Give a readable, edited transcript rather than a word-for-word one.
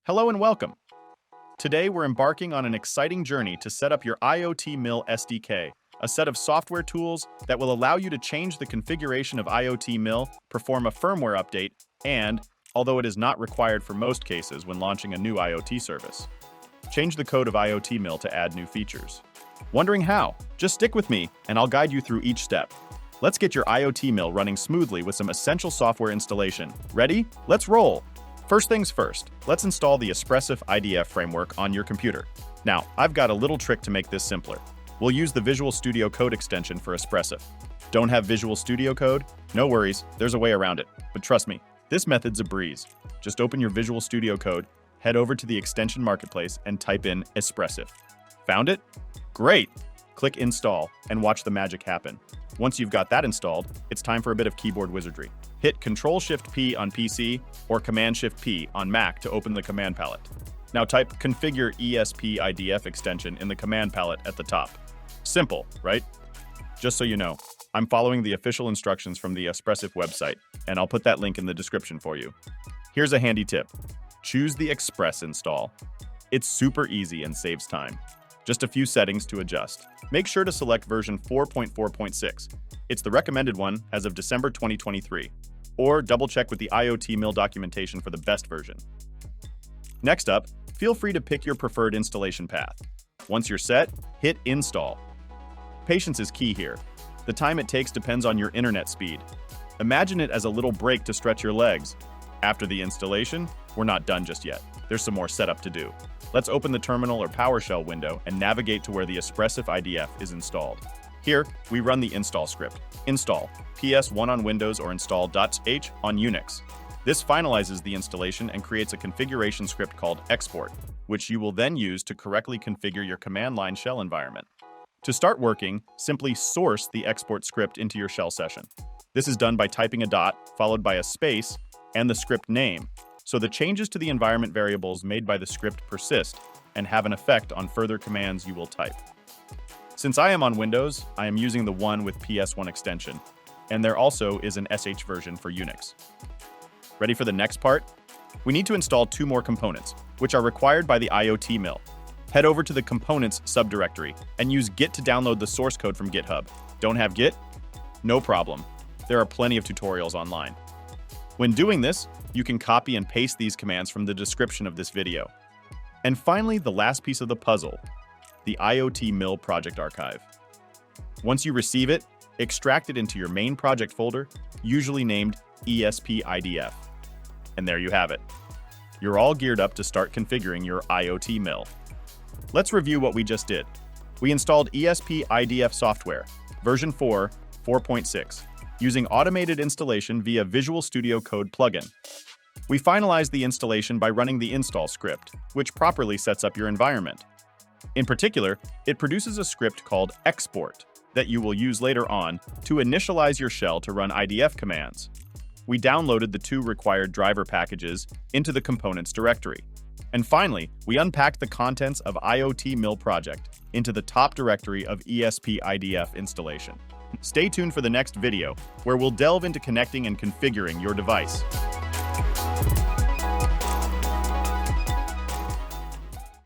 Hello and welcome. Today we're embarking on an exciting journey to set up your IoT Mill SDK, a set of software tools that will allow you to change the configuration of IoT Mill, perform a firmware update, and, although it is not required for most cases when launching a new IoT service, change the code of IoT Mill to add new features. Wondering how? Just stick with me and I'll guide you through each step. Let's get your IoT Mill running smoothly with some essential software installation. Ready? Let's roll! First things first, let's install the Espressif IDF framework on your computer. Now, I've got a little trick to make this simpler. We'll use the Visual Studio Code extension for Espressif. Don't have Visual Studio Code? No worries, there's a way around it. But trust me, this method's a breeze. Just open your Visual Studio Code, head over to the extension marketplace, and type in Espressif. Found it? Great! Click Install and watch the magic happen. Once you've got that installed, it's time for a bit of keyboard wizardry. Hit Ctrl-Shift-P on PC or Command-Shift-P on Mac to open the command palette. Now type Configure ESP-IDF extension in the command palette at the top. Simple, right? Just so you know, I'm following the official instructions from the Espressif website, and I'll put that link in the description for you. Here's a handy tip. Choose the Express install. It's super easy and saves time. Just a few settings to adjust. Make sure to select version 4.4.6. It's the recommended one as of December 2023. Or double-check with the IoT Mill documentation for the best version. Next up, feel free to pick your preferred installation path. Once you're set, hit Install. Patience is key here. The time it takes depends on your internet speed. Imagine it as a little break to stretch your legs. After the installation, we're not done just yet. There's some more setup to do. Let's open the terminal or PowerShell window and navigate to where the Espressif IDF is installed. Here, we run the install script. Install PS1 on Windows or install.sh on Unix. This finalizes the installation and creates a configuration script called export, which you will then use to correctly configure your command line shell environment. To start working, simply source the export script into your shell session. This is done by typing a dot, followed by a space, and the script name, so the changes to the environment variables made by the script persist and have an effect on further commands you will type. Since I am on Windows, I am using the one with PS1 extension, and there also is an SH version for Unix. Ready for the next part? We need to install two more components, which are required by the IoT Mill. Head over to the Components subdirectory and use Git to download the source code from GitHub. Don't have Git? No problem. There are plenty of tutorials online. When doing this, you can copy and paste these commands from the description of this video. And finally, the last piece of the puzzle, the IoT Mill project archive. Once you receive it, extract it into your main project folder, usually named ESP-IDF. And there you have it. You're all geared up to start configuring your IoT Mill. Let's review what we just did. We installed ESP-IDF software, version 4.6, using automated installation via Visual Studio Code plugin. We finalized the installation by running the install script, which properly sets up your environment. In particular, it produces a script called export that you will use later on to initialize your shell to run IDF commands. We downloaded the two required driver packages into the components directory. And finally, we unpacked the contents of IoT Mill project into the top directory of ESP-IDF installation. Stay tuned for the next video, where we'll delve into connecting and configuring your device.